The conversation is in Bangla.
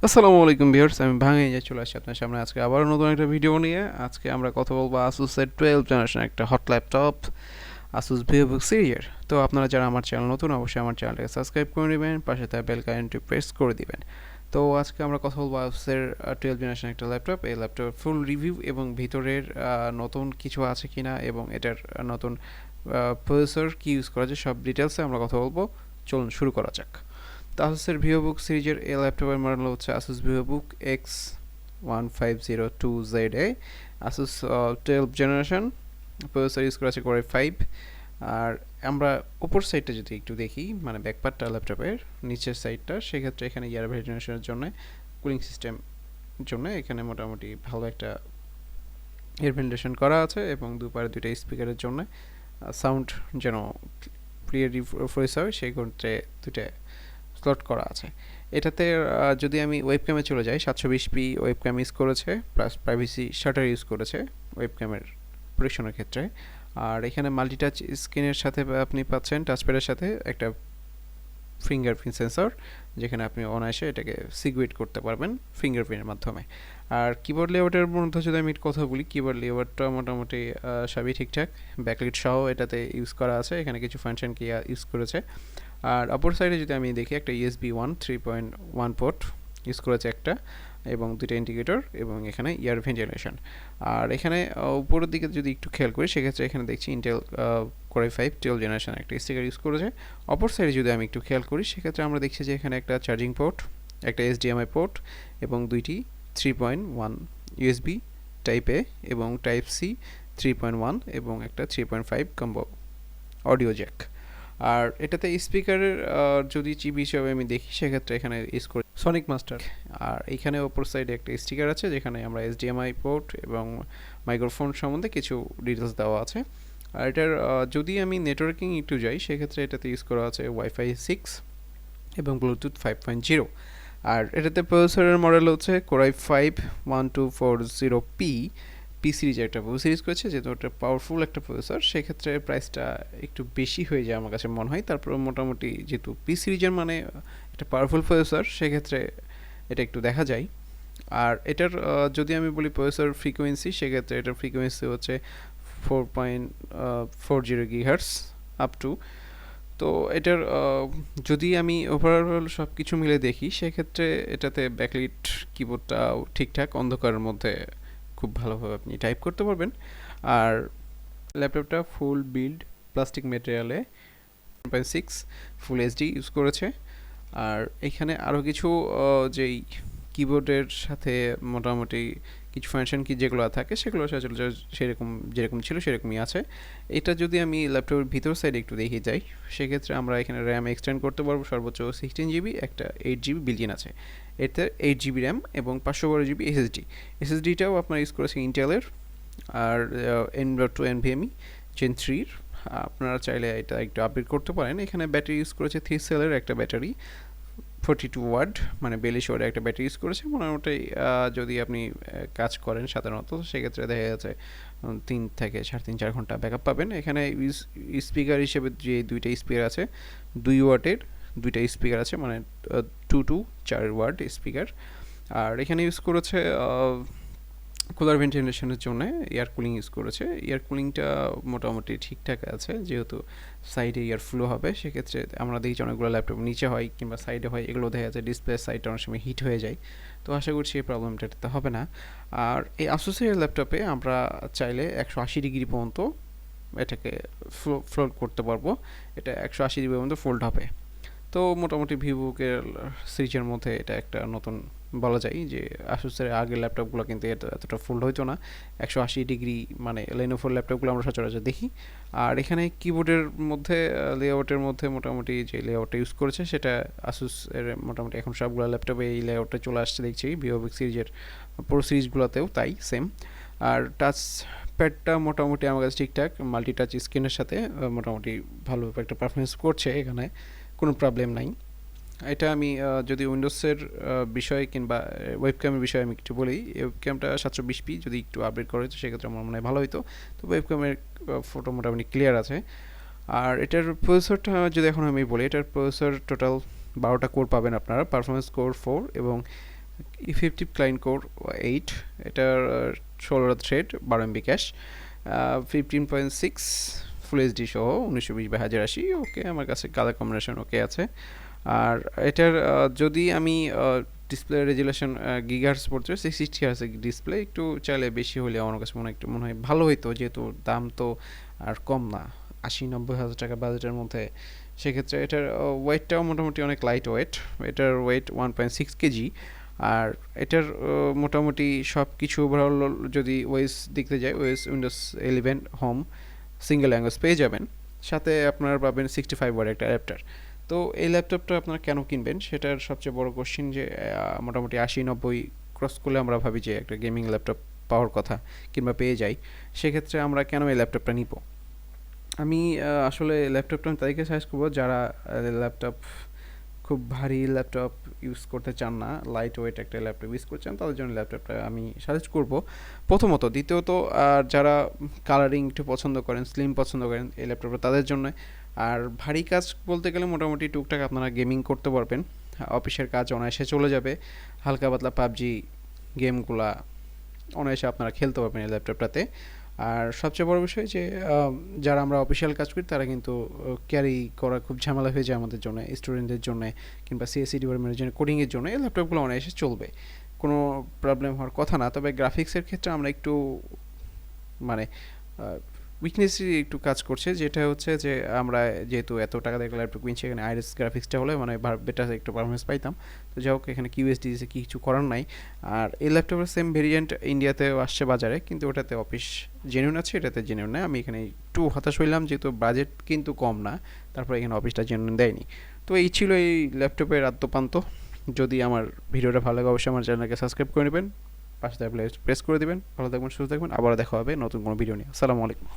আসসালামু আলাইকুম ভিউয়ার্স, আমি ভাঙাইয়া চলে আসছি আপনার সামনে আজকে আবার নতুন একটা ভিডিও নিয়ে। আজকে আমরা কথা বলবো আসুসের 12 জেনারেশন একটা হট ল্যাপটপ আসুস ভিভোবুক সিরিজের। তো আপনারা যারা আমার চ্যানেল নতুন, অবশ্যই আমার চ্যানেলটাকে সাবস্ক্রাইব করে নেবেন, পাশে থাকা বেল আইকনটি প্রেস করে দিবেন। তো আজকে আমরা কথা বলবো আসুসের 12 জেনারেশন একটা ল্যাপটপ। এই ল্যাপটপের ফুল রিভিউ এবং ভিতরের নতুন কিছু আছে কিনা এবং এটার নতুন প্রসেসর কি ইউজ করা যায় সব ডিটেলসে আমরা কথা বলবো। চলুন শুরু করা যাক। তো আসুসের ভিভোবুক সিরিজের এই ল্যাপটপের মডেল হচ্ছে Asus VivoBook x1502za। Asus 12 generation, processor use করা আছে কোর i5। আর আমরা উপর সাইডটা যদি একটু দেখি, মানে ব্যাকপার্টটা ল্যাপটপের নিচের সাইডটা, সেক্ষেত্রে এখানে ইয়ার ভেন্টিলেশনের জন্য, কুলিং সিস্টেম জন্য এখানে মোটামুটি ভালো একটা এয়ার ভেন্টিলেশন করা আছে এবং দুপারে দুইটা স্পিকারের জন্য সাউন্ড যেন ক্লিয়ারলি ভয়েস হয় সেই ক্ষেত্রে দুইটা স্লট করা আছে। এটাতে যদি আমি ওয়েবক্যামে চলে যাই, 720p ওয়েবক্যাম ইউজ করেছে, প্লাস প্রাইভেসি শাটার ইউজ করেছে ওয়েবক্যামের প্রোটেকশনের ক্ষেত্রে। আর এখানে মাল্টিটাচ স্ক্রিনের সাথে আপনি পাচ্ছেন টাচপ্যাডের সাথে একটা ফিঙ্গারপ্রিন্ট সেন্সর, যেখানে আপনি অনায়াসে এটাকে সিকিউর করতে পারবেন ফিঙ্গারপ্রিন্টের মাধ্যমে। আর কিবোর্ড লেআউটের মধ্যে যদি আমি কথা বলি, কিবোর্ড লেআউটটা মোটামুটি সবই ঠিকঠাক, ব্যাকলিট সহ এটাতে ইউজ করা আছে, এখানে কিছু ফাংশন কি ইউজ করেছে। আর অপর সাইডে যদি আমি দেখি, একটা ইউএসবি 3.1 পোর্ট ইউজ করেছে একটা, এবং দুটো ইন্ডিকেটর, এবং এখানে ইয়ার ভেন্টিলেশন। আর এখানে উপরের দিকে যদি একটু খেয়াল করি, সেক্ষেত্রে এখানে দেখছি ইন্টেল কোর i5 12 জেনারেশন একটা স্টিকার ইউজ করেছে। অপর সাইডে যদি আমি একটু খেয়াল করি, সেক্ষেত্রে আমরা দেখছি যে এখানে একটা চার্জিং পোর্ট, একটা HDMI পোর্ট, এবং দুইটি 3.1 ইউএসবি টাইপ এ এবং টাইপ সি 3.1, এবং একটা 3.5 কম্বো অডিও জ্যাক। আর এটাতে স্পিকারের যদি চিপ হিসেবে আমি দেখি, সেক্ষেত্রে এখানে ইউজ করি সনিক মাস্টার। আর এইখানে ওপর সাইডে একটা স্টিকার আছে, যেখানে আমরা HDMI পোর্ট এবং মাইক্রোফোন সম্বন্ধে কিছু ডিটেলস দেওয়া আছে। আর এটার যদি আমি নেটওয়ার্কিং একটু যাই, সেক্ষেত্রে এটাতে ইউজ করা আছে ওয়াইফাই 6 এবং ব্লুটুথ 5.0। আর এটাতে প্রসেসরের মডেল হচ্ছে কোর i5 1240p সিরিজের একটা সিরিজ করেছে, যেহেতু একটা পাওয়ারফুল একটা প্রসেসর, সেক্ষেত্রে প্রাইসটা একটু বেশি হয়ে যায় আমার কাছে মনে হয়। তারপর মোটামুটি যেহেতু সিরিজের মানে একটা পাওয়ারফুল প্রসেসর, সেক্ষেত্রে এটা একটু দেখা যায়। আর এটার যদি আমি বলি প্রসেসর ফ্রিকোয়েন্সি, সেক্ষেত্রে এটার ফ্রিকোয়েন্সি হচ্ছে 4.40 গিগাহার্টজ আপ টু। তো এটার যদি আমি ওভারঅল সব কিছু মিলে দেখি, সেক্ষেত্রে এটাতে ব্যাকলিট কিবোর্ডটাও ঠিকঠাক, অন্ধকারের মধ্যে খুব ভালোভাবে আপনি টাইপ করতে পারবেন। আর ল্যাপটপটা ফুল বিল্ড প্লাস্টিক ম্যাটেরিয়ালে 1.6 ফুল এইচডি ইউজ করেছে। আর এখানে আরও কিছু যেই কিবোর্ডের সাথে মোটামুটি কিছু ফাংশন কি যেগুলো থাকে, সেগুলো সেরকম যেরকম ছিল সেরকমই আছে। এটা যদি আমি ল্যাপটপের ভিতর সাইডে একটু দেখে যাই, সেক্ষেত্রে আমরা এখানে র্যাম এক্সটেন্ড করতে পারবো সর্বোচ্চ 16GB, একটা 8GB বিল্ট-ইন আছে। এতে 8GB র্যাম এবং 512GB এসএসডিটাও আপনার ইউজ করেছে ইন্টেলের, আর M.2 NVMe Gen 3। আপনারা চাইলে এটা একটু আপডেট করতে পারেন। এখানে ব্যাটারি ইউজ করেছে 3 সেলের একটা ব্যাটারি, 42 ওয়াট, মানে 42 ওয়াটের একটা ব্যাটারি ইউজ করেছে। মোটামুটি যদি আপনি কাজ করেন সাধারণত, সেক্ষেত্রে দেখা যাচ্ছে 3 থেকে 3.5-4 ঘন্টা ব্যাকআপ পাবেন। এখানে স্পিকার হিসেবে যে দুইটা স্পিকার আছে, 2 ওয়াটের দুইটা স্পিকার আছে, মানে 2 to 4 ওয়াট স্পিকার। আর এখানে ইউজ করেছে কুলার ভেন্টিলেশনের জন্য এয়ার কুলিং ইউজ করেছে। এয়ার কুলিংটা মোটামুটি ঠিকঠাক আছে, যেহেতু সাইডে এয়ার ফ্লো হবে, সেক্ষেত্রে আমরা দেখছি অনেকগুলো ল্যাপটপ নিচে হয় কিংবা সাইডে হয়, এগুলো দেখা যাচ্ছে ডিসপ্লে সাইডটা অনেক সময় হিট হয়ে যায়। তো আশা করছি এই প্রবলেমটাতে হবে না। আর এই আসুসের ল্যাপটপে আমরা চাইলে 180 ডিগ্রি পর্যন্ত এটাকে ফোল্ড করতে পারবো, এটা 180 ডিগ্রি পর্যন্ত ফোল্ড হবে। তো মোটামুটি ভিভোকের সিরিজের মধ্যে এটা একটা নতুন বলা যায়, যে আসুসের আগের ল্যাপটপগুলো কিন্তু এতটা ফোল্ড হইতো না 180 ডিগ্রি, মানে লেনোভোর ল্যাপটপগুলো আমরা সচরাচর দেখি। আর এখানে কিবোর্ডের মধ্যে লেআউটের মধ্যে মোটামুটি যে লেআউটটা ইউজ করেছে, সেটা আসুস এর মোটামুটি এখন সবগুলো ল্যাপটপে এই লেআউটটা চলে আসছে দেখছি, ভিভোবুক সিরিজের পুরো সিরিজগুলোতেও তাই সেম। আর টাচ প্যাডটা মোটামুটি আমার কাছে ঠিকঠাক, মাল্টি টাচ স্ক্রিনের সাথে মোটামুটি ভালো একটা পারফরমেন্স করছে, এখানে কোনো প্রবলেম নাই। এটা আমি যদি উইন্ডোজের বিষয় কিংবা ওয়েবক্যামের বিষয়ে আমি একটু বলি, ওয়েবক্যামটা 720p যদি একটু আপডেট করা হতো, সেক্ষেত্রে আমার মনে হয় ভালো হতো। তো ওয়েবক্যামের ফটো মোটামুটি ক্লিয়ার আছে। আর এটার প্রসেসরটা যদি এখন আমি বলি, এটার প্রসেসর টোটাল 12টা কোর পাবেন আপনারা, পারফরমেন্স কোর 4 এবং ই50 ক্লায়েন্ট কোর 8, এটার 16 thread, 12 MB cash, 15.6 full HD সহ 1920x1080। ওকে, আমার কাছে কালার কম্বিনেশন ওকে আছে। আর এটার যদি আমি ডিসপ্লে রেজুলেশন গিগাহার্টজ পড়তে 660 হার্টজ ডিসপ্লে, একটু চাইলে বেশি হলে আমার কাছে মনে হয় ভালো হইতো, যেহেতু দাম তো আর কম না, 80-90 হাজার টাকা বাজেটের মধ্যে। সেক্ষেত্রে এটার ওয়েটটাও মোটামুটি অনেক লাইট ওয়েট, এটার ওয়েট 1.6 কেজি। আর এটার মোটামুটি সব কিছু ওভারঅল যদি ওয়েস দেখতে যাই, ওয়েস উইন্ডোজ 11 হোম সিঙ্গেল ল্যাঙ্গুয়েজ পেয়ে যাবেন, সাথে আপনারা পাবেন 65 ওয়াট একটা অ্যাডাপ্টার। তো এই ল্যাপটপটা আপনারা কেন কিনবেন, সেটার সবচেয়ে বড় কোশ্চেন যে মোটামুটি 80-90 ক্রস করলে আমরা ভাবি যে একটা গেমিং ল্যাপটপ পাওয়ার কথা কিংবা পেয়ে যাই। সেক্ষেত্রে আমরা কেন এই ল্যাপটপটা নিব? আমি আসলে ল্যাপটপটা আমি তাদেরকে সাজেস্ট করবো যারা ল্যাপটপ খুব ভারী ল্যাপটপ ইউজ করতে চান না, লাইট ওয়েট একটা ল্যাপটপ ইউজ করতে চান, তাদের জন্য ল্যাপটপটা আমি সাজেস্ট করব প্রথমত। দ্বিতীয়ত যারা কালারিং একটু পছন্দ করেন, স্লিম পছন্দ করেন, এই ল্যাপটপটা তাদের জন্য। আর ভারী কাজ বলতে গেলে মোটামুটি টুকটাক আপনারা গেমিং করতে পারবেন, অফিসের কাজ অনায়াসে চলে যাবে, হালকা পাতলা পাবজি গেমগুলা অনায়াসে আপনারা খেলতে পারবেন এই ল্যাপটপটাতে। আর সবচেয়ে বড় বিষয় যে যারা আমরা অফিসিয়াল কাজ করি তারা কিন্তু ক্যারি করা খুব ঝামেলা হয়ে যায় আমাদের জন্য, স্টুডেন্টদের জন্য কিংবা সিএসসি ডিপার্টমেন্টের জন্য, কোডিংয়ের জন্য এই ল্যাপটপগুলো অনায়াসে চলবে, কোনো প্রবলেম হওয়ার কথা না। তবে গ্রাফিক্সের ক্ষেত্রে আমরা একটু মানে উইকনেসই একটু কাজ করছে, যেটা হচ্ছে যে আমরা যেহেতু এত টাকা দিয়ে ল্যাপটপ কিনছি, এখানে আইরিস গ্রাফিক্সটা হলে মানে বেটার একটু পারফরমেন্স পাইতাম। তো যাই হোক, এখানে কিউএসডি দিয়েছে, কিছু করার নাই। আর এই ল্যাপটপের সেম ভেরিয়েন্ট ইন্ডিয়াতেও আসছে বাজারে, কিন্তু ওটাতে অফিস জেনুইন আছে, এটাতে জেনুইন নাই। আমি এখানে একটু হতাশ হইলাম, যেহেতু বাজেট কিন্তু কম না, তারপর এখানে অফিসটা জেনুইন দেয়নি। তো এই ছিল এই ল্যাপটপের আদ্যপান্ত। যদি আমার ভিডিওটা ভালো লাগে অবশ্যই আমার চ্যানেলকে সাবস্ক্রাইব করে নেবেন, পাশে প্রেস করে দেবেন। ভালো থাকবেন, সুস্থ থাকবেন, আবার দেখা হবে নতুন কোনো ভিডিও নিয়ে। আসসালামু আলাইকুম।